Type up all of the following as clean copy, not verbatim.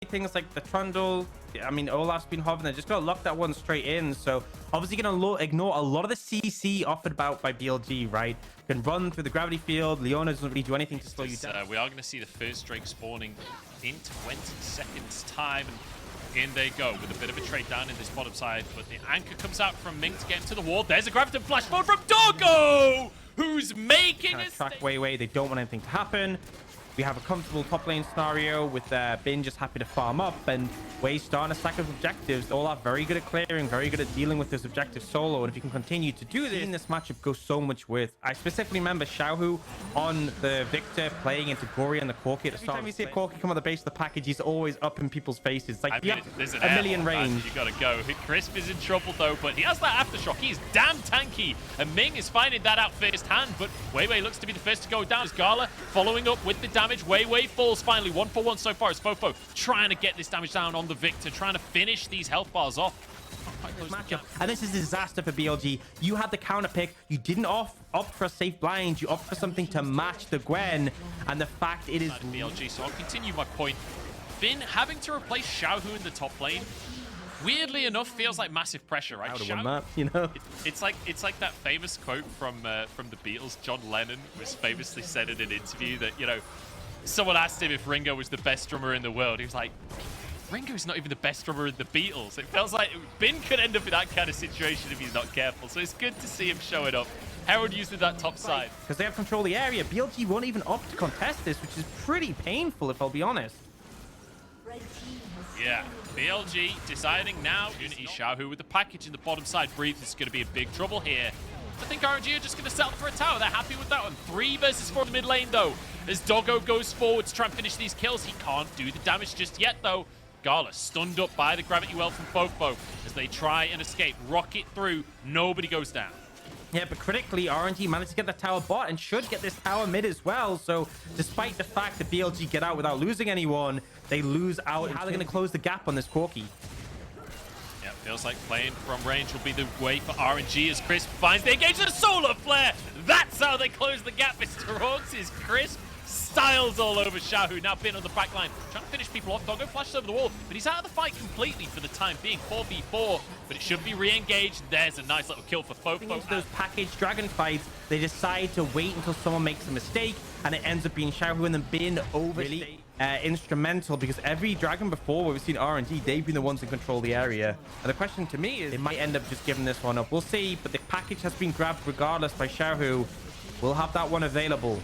things like the Trundle, I mean, Olaf's been hovering. They're just going to lock that one straight in. So obviously going to ignore a lot of the CC offered about by BLG, right? Can run through the gravity field. Leona doesn't really do anything to slow you down. We are going to see the first Drake spawning in 20 seconds time. And in they go with a bit of a trade down in this bottom side. But the anchor comes out from Ming to get into the wall. There's a Graviton flash mode from Doggo, who's making a track way. They don't want anything to happen. We have a comfortable top lane scenario with Bin just happy to farm up, and Wei starting a stack of objectives. All are very good at clearing, very good at dealing with those objectives solo. And if you can continue to do this matchup goes so much with. I specifically remember Xiaohu on the Victor playing into Gory and the Corki at the start. Every time you see a Corki come on the base of the package, he's always up in people's faces. Like, there's a million range. You gotta go. Crisp is in trouble though, but he has that aftershock. He's damn tanky, and Ming is finding that out firsthand. But Wei looks to be the first to go down as Gala following up with the damage. Wei falls finally. 1-for-1 so far as Fofo trying to get this damage down on the Victor, trying to finish these health bars off. And this is a disaster for BLG. You had the counter pick. You didn't opt for a safe blind. You opt for something to match the Gwen. And the fact it is BLG. So I'll continue my point. Bin having to replace Xiaohu in the top lane, weirdly enough, feels like massive pressure, right? That, you know? It's like that famous quote from the Beatles. John Lennon was famously said in an interview that, you know, someone asked him if Ringo was the best drummer in the world. He was like, Ringo's not even the best drummer in the Beatles. It feels like Bin could end up in that kind of situation if he's not careful. So it's good to see him showing up. Herald using that top side. Because they have control of the area. BLG won't even opt to contest this, which is pretty painful, if I'll be honest. Yeah, BLG deciding now. Unity Xiaohu with the package in the bottom side. Breathe is going to be in big trouble here. I think RNG are just going to settle for a tower. They're happy with that one. 3 versus 4 in the mid lane, though. As Doggo goes forward to try and finish these kills. He can't do the damage just yet, though. Gala stunned up by the gravity well from Fofo as they try and escape. Rocket through. Nobody goes down. Yeah, but critically, RNG managed to get the tower bot and should get this tower mid as well. So despite the fact that BLG get out without losing anyone, they lose out. How are they going to close the gap on this Corki? Yeah, feels like playing from range will be the way for RNG as Crisp finds the engagement. Solar Flare! That's how they close the gap. Mr. Hawks is Crisp. Styles all over Xiaohu, now Bin on the back line, trying to finish people off. Doggo flashes over the wall, but he's out of the fight completely for the time being. 4v4, but it should be re-engaged. There's a nice little kill for Fofo. Those package dragon fights, they decide to wait until someone makes a mistake, and it ends up being Xiaohu and then Bin over. Really instrumental, because every dragon before where we've seen RNG, they've been the ones in control of the area. And the question to me is, they might end up just giving this one up. We'll see, but the package has been grabbed regardless by Xiaohu. We'll have that one available.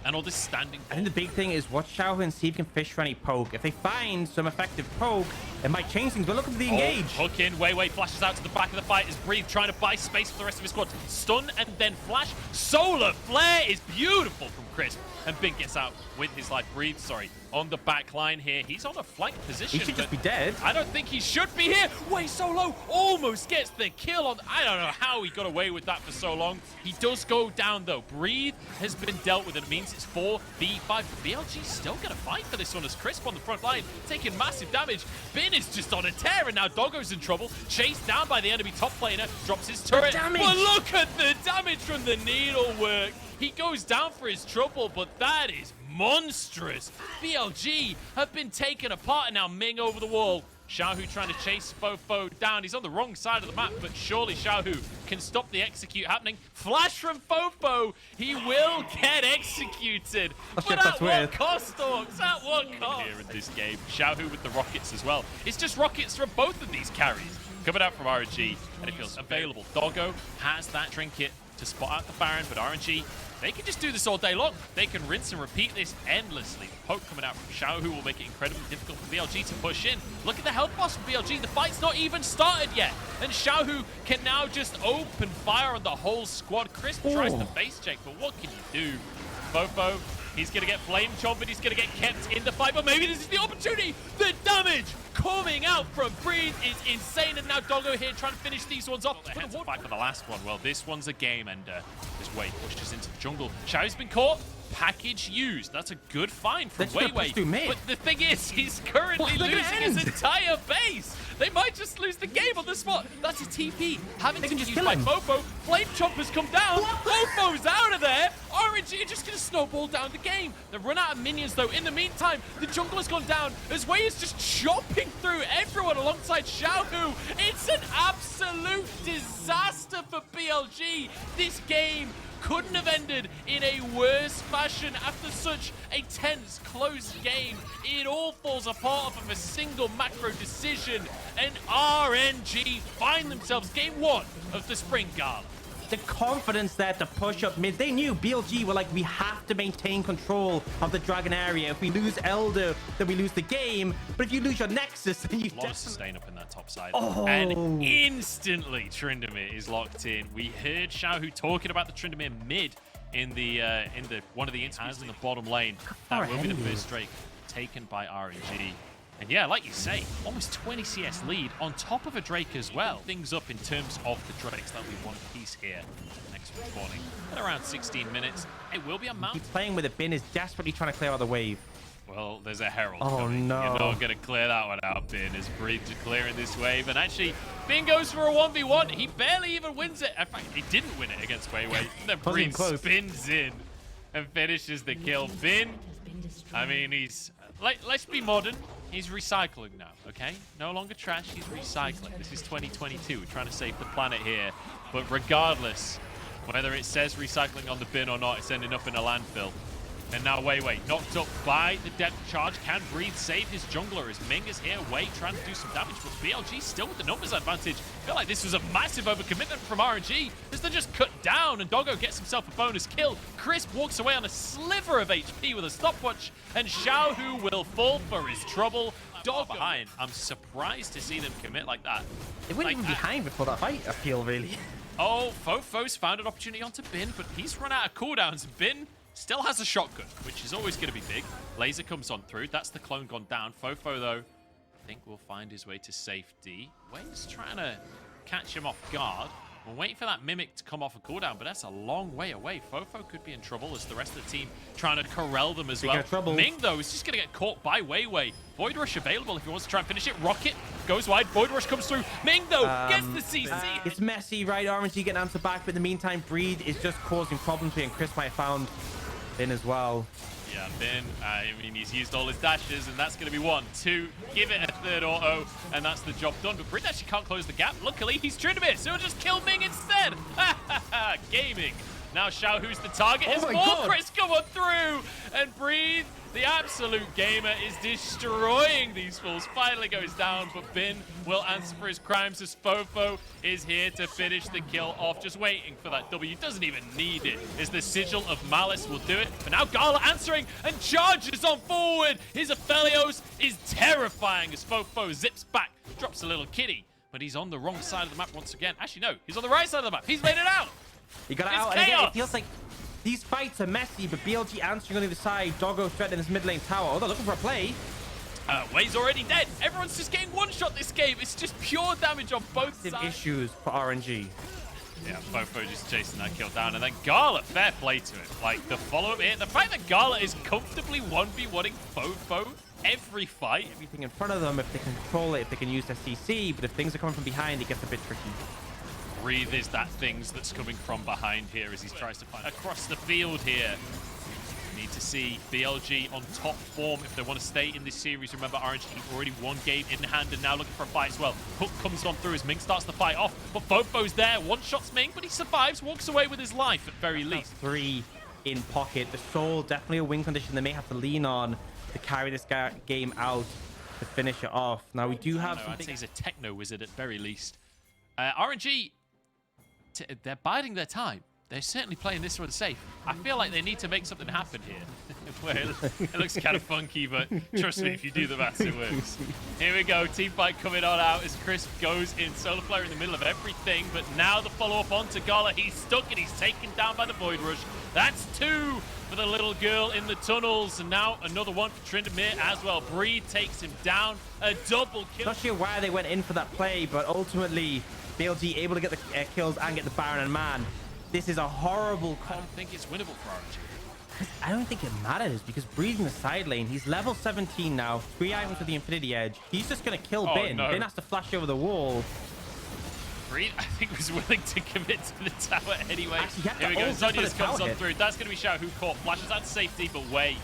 And all this standing. I think the big thing is watch Xiaohu and see if he can fish for any poke. If they find some effective poke, it might change things. But look at the engage. Hook in. Wei flashes out to the back of the fight as Breathe trying to buy space for the rest of his squad. Stun and then flash. Solar Flare is beautiful from Crisp. And Bin gets out with his life. Breathe, sorry, on the back line here. He's on a flank position. He should just be dead. I don't think he should be here. Wei Solo almost gets the kill on. I don't know how he got away with that for so long. He does go down though. Breathe has been dealt with, and it means it's 4v5. BLG's still going to fight for this one as Crisp on the front line, taking massive damage. Bin is just on a tear, and now Doggo's in trouble. Chased down by the enemy top laner, drops his turret. But look at the damage from the needlework. He goes down for his trouble, but that is monstrous. BLG have been taken apart, and now Ming over the wall. Xiaohu trying to chase Fofo down. He's on the wrong side of the map, but surely Xiaohu can stop the execute happening. Flash from Fofo. He will get executed. But at what cost, Hawks? At what cost? Here in this game, Xiaohu with the rockets as well. It's just rockets from both of these carries. Coming out from RNG, and it feels available. Doggo has that trinket to spot out the Baron, but RNG, they can just do this all day long. They can rinse and repeat this endlessly. The poke coming out from Xiaohu will make it incredibly difficult for BLG to push in. Look at the health boss from BLG. The fight's not even started yet. And Xiaohu can now just open fire on the whole squad. Crisp tries to face check, but what can you do? Fofo, he's going to get flame chomped, but he's going to get kept in the fight. But maybe this is the opportunity. The damage coming out from Breathe is insane. And now Doggo here trying to finish these ones off. Fight for the last one. Well, this one's a game, and this Wei pushes into the jungle. Xiaohu's been caught. package used. That's a good find from They're just gonna push through mid. But the thing is, he's currently losing his entire base. They might just lose the game on the spot. That's a TP. Having to be used by Fofo. Flame Chopper's come down. Fofo's out of there. RNG are just going to snowball down the game. They've run out of minions, though. In the meantime, the jungler's gone down. Zway is just chopping through everyone alongside Xiaohu. It's an absolute disaster for BLG. This game couldn't have ended in a worse fashion after such a tense, close game. It all falls apart off of a single macro decision, and RNG find themselves game 1 of the Spring Gala. The confidence there to push up mid. They knew BLG were like, we have to maintain control of the Dragon area. If we lose Elder, then we lose the game. But if you lose your Nexus, then you a lot of sustain up in that top side. Oh. And instantly, Tryndamere is locked in. We heard Xiaohu talking about the Tryndamere mid in the one of the interviews in the bottom lane. That will be the first Drake taken by RNG. And yeah, like you say, almost 20 CS lead on top of a Drake as well. Things up in terms of the Drakes. That'll be one piece here next morning. At around 16 minutes, it will be a mount. Keep playing with it. Bin is desperately trying to clear out the wave. Well, there's a Herald coming. No. You're not going to clear that one out, Bin, as Breed to clearing this wave. And actually, Bin goes for a 1v1. He barely even wins it. In fact, he didn't win it against Weiwei. Then Breed spins in and finishes the kill. Bin, I mean, he's... let's be modern. He's recycling now, okay? No longer trash, he's recycling. This is 2022. We're trying to save the planet here. But regardless, whether it says recycling on the bin or not, it's ending up in a landfill. And now Weiwei knocked up by the depth charge. Can Breathe save his jungler as Ming is here? Wei trying to do some damage, but BLG still with the numbers advantage. I feel like this was a massive overcommitment from RNG as they just cut down and Doggo gets himself a bonus kill. Crisp walks away on a sliver of HP with a stopwatch, and Xiaohu will fall for his trouble. Doggo behind. I'm surprised to see them commit like that. They weren't even behind before that fight, I feel, really. Oh, Fofo's found an opportunity onto Bin, but he's run out of cooldowns. Bin still has a shotgun, which is always going to be big. Laser comes on through. That's the clone gone down. Fofo, though, I think will find his way to safety. Wayne's trying to catch him off guard. We're waiting for that Mimic to come off a cooldown, but that's a long way away. Fofo could be in trouble as the rest of the team trying to corral them as well. Ming, though, is just going to get caught by Weiwei. Void Rush available if he wants to try and finish it. Rocket goes wide. Void Rush comes through. Ming, though, gets the CC. It's messy, right? RNG getting answer back, but in the meantime, Breed is just causing problems here, and Chris might have found Bin as well. Yeah, Bin, I mean, he's used all his dashes, and that's going to be 1, 2, give it a third auto, and that's the job done. But Breed actually can't close the gap. Luckily, he's Tryndamere, so he'll just kill Ming instead. Gaming. Now Xiaohu's the target as more crits come on through, and Breathe, the absolute gamer, is destroying these fools. Finally goes down, but Bin will answer for his crimes as Fofo is here to finish the kill off. Just waiting for that W. Doesn't even need it, as the Sigil of Malice will do it. But now Gala answering and charges on forward. His Aphelios is terrifying as Fofo zips back, drops a little kitty, but he's on the wrong side of the map once again. Actually, no, he's on the right side of the map. He's made it out. He got out, and again, it feels like these fights are messy, but BLG answering on the other side. Doggo threatening this mid lane tower. Oh, they're looking for a play. Wei's already dead. Everyone's just getting one-shot this game. It's just pure damage on both sides. Issues for RNG. Yeah, Fofo just chasing that kill down. And then Gala, fair play to him. Like, the follow-up here, the fact that Gala is comfortably 1v1ing Fofo every fight. Everything in front of them, if they can control it, if they can use their CC, but if things are coming from behind, it gets a bit tricky. Breathe is that things that's coming from behind here as he tries to find across the field here. Need to see BLG on top form if they want to stay in this series. Remember, RNG already one game in hand and now looking for a fight as well. Hook comes on through as Ming starts the fight off, but Fofo's there. One-shots Ming, but he survives, walks away with his life at very least. 3 in pocket. The Soul, definitely a win condition they may have to lean on to carry this game out to finish it off. Now, we do have... I'd say he's a techno wizard at very least. RNG, they're biding their time. They're certainly playing this one safe. I feel like they need to make something happen here. Where it looks kind of funky, but trust me, if you do the maths, it works. Here we go, team fight coming on out as Crisp goes in. Solar Flare in the middle of everything, but now the follow-up onto Gala. He's stuck and he's taken down by the Void Rush. That's 2 for the little girl in the tunnels, and now another one for Tryndamere as well. Breed takes him down, a double kill. Not sure why they went in for that play, but ultimately, BLG able to get the kills and get the Baron, and man, this is a horrible... I don't think it's winnable for RNG. I don't think it matters because Breeze in the side lane, he's level 17 now. 3 items with the Infinity Edge. He's just going to kill Bin. No. Bin has to flash over the wall. Breeze, I think, was willing to commit to the tower anyway. Actually, Here we go. Zonius comes on hit. through. That's going to be Xiao who caught flashes at safety, but Wei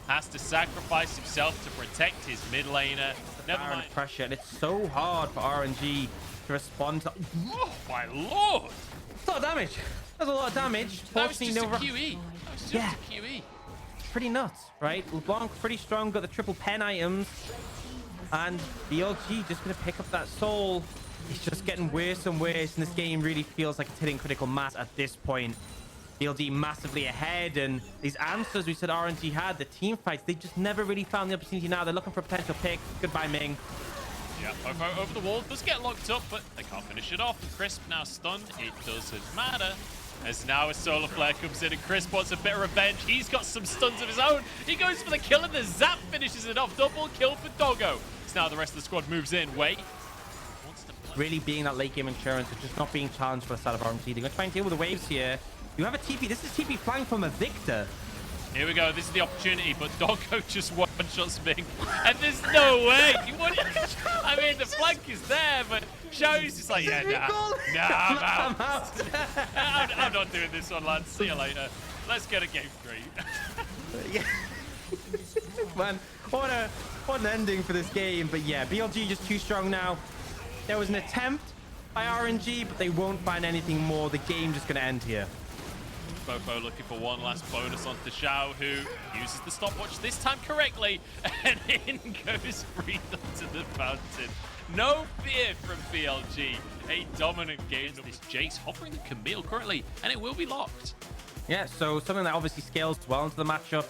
has to sacrifice himself to protect his mid laner. Never mind. Pressure, and it's so hard for RNG to respond to. Oh, my lord. That's a lot of damage. That's a lot of damage. That was just a Fortunately, QE. That was just Yeah. a QE. pretty nuts, right? LeBlanc pretty strong, got the triple pen items. And BLG just going to pick up that soul. It's just getting worse and worse, and this game really feels like it's hitting critical mass at this point. BLG massively ahead, and these answers we said RNG had, the team fights, they just never really found the opportunity now. They're looking for a potential pick. Goodbye, Ming. Yeah, over the wall. Does get locked up, but they can't finish it off. And Crisp now stunned. It doesn't matter. As now a solar flare comes in and Crisp wants a bit of revenge. He's got some stuns of his own. He goes for the kill and the zap finishes it off. Double kill for Doggo. So now the rest of the squad moves in. Wait. Really being that late game insurance, it's just not being challenged for the side of RNG. They're going to try and deal with the waves here. You have a TP. This is TP flying from a Victor. Here we go. This is the opportunity, but Doggo just one-shots Ming. And there's no way. I mean, the flank is there, but Xiao's just like, yeah, nah, I'm out. I'm not doing this one, lads. See you later. Let's get a game 3. Man, what an ending for this game. But yeah, BLG just too strong now. There was an attempt by RNG, but they won't find anything more. The game's just going to end here. Fofo looking for one last bonus onto Xiao, who uses the stopwatch this time correctly, and in goes Breathe onto the fountain. No fear from BLG. A dominant game. This Jace hovering the Camille currently, and it will be locked. Yeah, so something that obviously scales well into the matchup.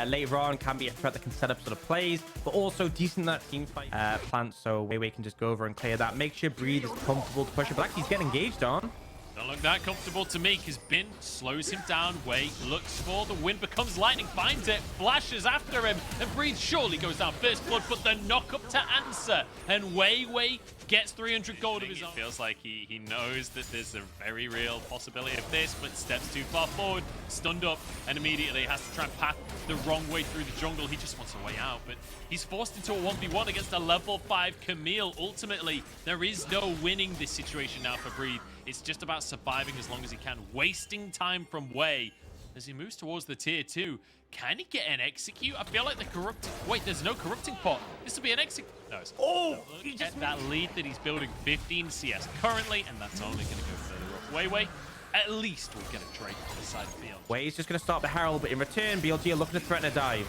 Later on can be a threat that can set up sort of plays, but also decent in that team fight plant, so Wei can just go over and clear that. Make sure Breathe is comfortable to push it, but actually he's getting engaged on. Don't look that comfortable to me because Bin slows him down. Wei looks for the win, becomes lightning, finds it, flashes after him, and Breathe surely goes down first blood, but the knock up to answer. And Wei gets 300 gold of his own. It feels like he knows that there's a very real possibility of this, but steps too far forward, stunned up, and immediately has to try and path the wrong way through the jungle. He just wants a way out, but he's forced into a 1v1 against a level 5 Camille. Ultimately, there is no winning this situation now for Breathe. It's just about surviving as long as he can, wasting time from Wei as he moves towards the tier 2. Can he get an execute? I feel like the corrupting... Wait, there's no corrupting pot. This will be an execute. No, it's... Oh! Look at that lead that he's building, 15 CS currently, and that's only going to go further up. Wei, at least we'll get a Drake on the side of BLG. Wei's just going to start the Herald, but in return, BLG are looking to threaten a dive.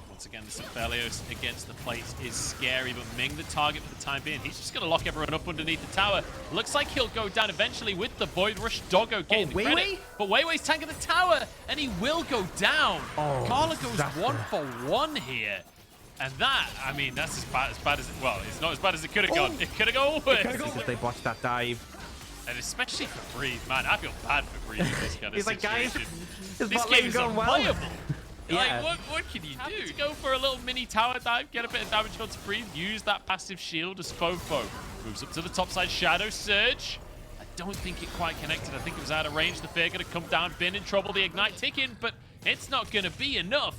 Once again, the Cephalios against the plates is scary, but Ming, the target for the time being, he's just going to lock everyone up underneath the tower. Looks like he'll go down eventually with the Void Rush. Doggo getting the credit. But Wei's tanking the tower, and he will go down. Oh, Carla goes 1-for-1 here. And that, I mean, that's as bad as it, well, it's not as bad as it could have gone. It could have gone worse. Because they botched that dive. And especially for Breathe, man, I feel bad for Breathe in this kind of He's like, guys, situation. this game is unplayable. Yeah. Like, what can you do? Go for a little mini tower dive, get a bit of damage onto Breathe, use that passive shield as Fofo moves up to the top side. Shadow Surge. I don't think it quite connected. I think it was out of range. The Fear going to come down. Bin in trouble. The Ignite ticking, but it's not going to be enough.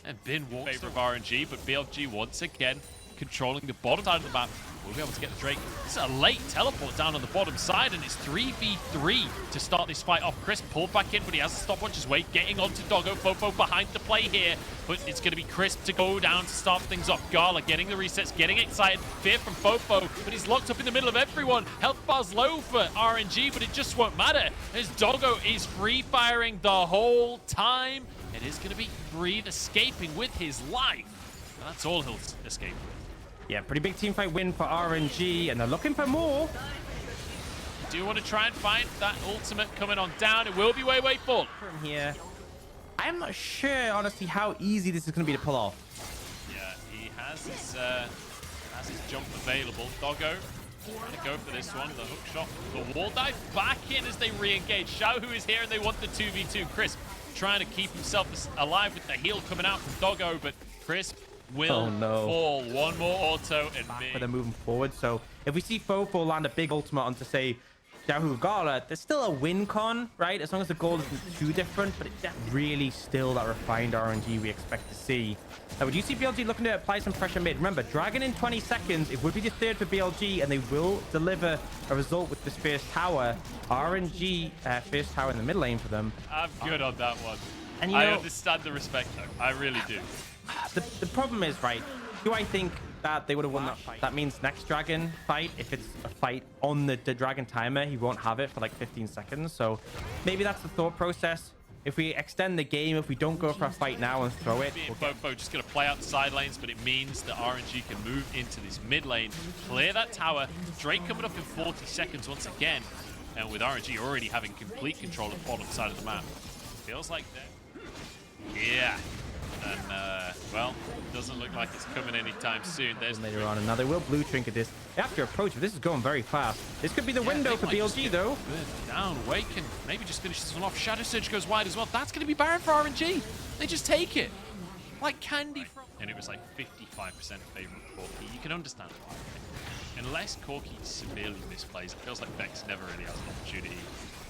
And Bin walks in favor of RNG, but BLG once again controlling the bottom side of the map. We'll be able to get the Drake. This is a late teleport down on the bottom side, and it's 3v3 to start this fight off. Chris pulled back in, but he has to stopwatch his way, getting onto Doggo. Fofo behind the play here, but it's going to be Crisp to go down to start things off. Gala getting the resets, getting excited. Fear from Fofo, but he's locked up in the middle of everyone. Health bar's low for RNG, but it just won't matter as Doggo is free-firing the whole time. It is going to be Breathe escaping with his life. And that's all he'll escape with. Yeah, pretty big team fight win for RNG, and they're looking for more. Do you want to try and find that ultimate coming on down? It will be way full. From here, I'm not sure, honestly, how easy this is going to be to pull off. Yeah, he has his jump available. Doggo trying to go for this one. The hook shot, the wall dive back in as they re-engage. Xiao, who is here, and they want the 2v2. Crisp trying to keep himself alive with the heal coming out from Doggo, but Crisp will fall. One more auto and But they're moving forward. So if we see Fofo land a big ultimate onto, say, Yahoo Gala, there's still a win con, right? As long as the goal isn't too different, but it's really still that refined RNG we expect to see. Now, would you see BLG looking to apply some pressure mid? Remember, Dragon in 20 seconds, it would be the third for BLG, and they will deliver a result with this first tower. RNG, first tower in the mid lane for them. I'm good on that one. And you I know, understand the respect, though. I really do. the problem is, right, do I think that they would have won that fight? That means next Dragon fight, if it's a fight on the Dragon timer, he won't have it for like 15 seconds. So maybe that's the thought process. If we extend the game, if we don't go for a fight now and throw it, Fofo just going to play out the side lanes, but it means that RNG can move into this mid lane, clear that tower. Drake coming up in 40 seconds once again, and with RNG already having complete control of the bottom side of the map. Feels like that. Yeah. And, well, doesn't look like it's coming anytime soon. There's later on, and now they will blue trinket this. They have to approach, but this is going very fast. This could be the window for BLG, though. Down, Waken maybe just finishes this one off. Shadow Surge goes wide as well. That's going to be Baron for RNG. They just take it. Like candy from... And it was like 55% favorite Corki. You can understand why. Unless Corki severely misplays, it feels like Vex never really has an opportunity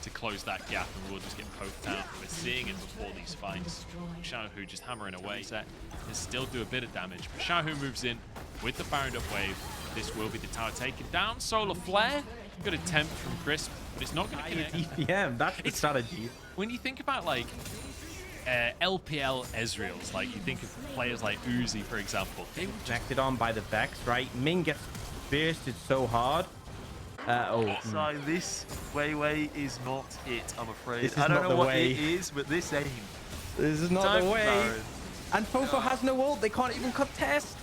to close that gap, and we'll just get poked out. We're seeing it before these fights. Xiaohu just hammering away. Set can still do a bit of damage, but Xiaohu moves in with the Baron up wave. This will be the tower taken down. Solar Flare, good attempt from Crisp, but it's not going to connect. DPM, that's the strategy. When you think about like LPL Ezreals, like you think of players like Uzi, for example. They were connected on by the Vex, right? Ming gets bursted so hard. So this way is not it, I'm afraid. This is I don't not know the what way. it is, but this aim. This is not the way. Baron. And Fofo has no ult. They can't even contest.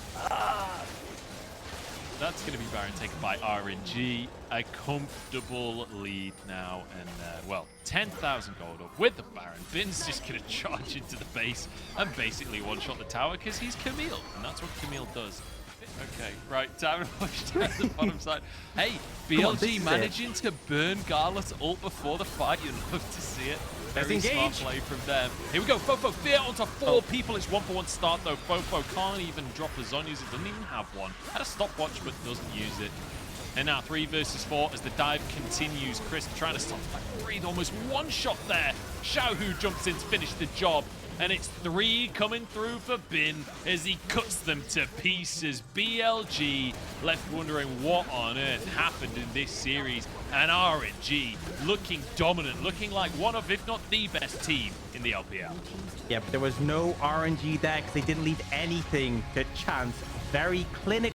That's going to be Baron taken by RNG. A comfortable lead now. And, well, 10,000 gold up with the Baron. Bin's just going to charge into the base and basically one-shot the tower because he's Camille. And that's what Camille does. Okay, right, down push down the bottom side. Hey, BLG managing to burn Garlet's ult before the fight. You'd love to see it. Very smart play from them. Here we go, Fofo, fear onto 4 people. It's 1-for-1 start though. Fofo can't even drop a Zhonya's. He doesn't even have one. Had a stopwatch, but doesn't use it. And now 3 versus 4 as the dive continues. Chris trying to stop that breathe. Almost one shot there. Xiaohu jumps in to finish the job. And it's 3 coming through for Bin as he cuts them to pieces. BLG left wondering what on earth happened in this series. And RNG looking dominant, looking like one of, if not the best team in the LPL. Yeah, but there was no RNG there because they didn't leave anything to chance. Very clinical.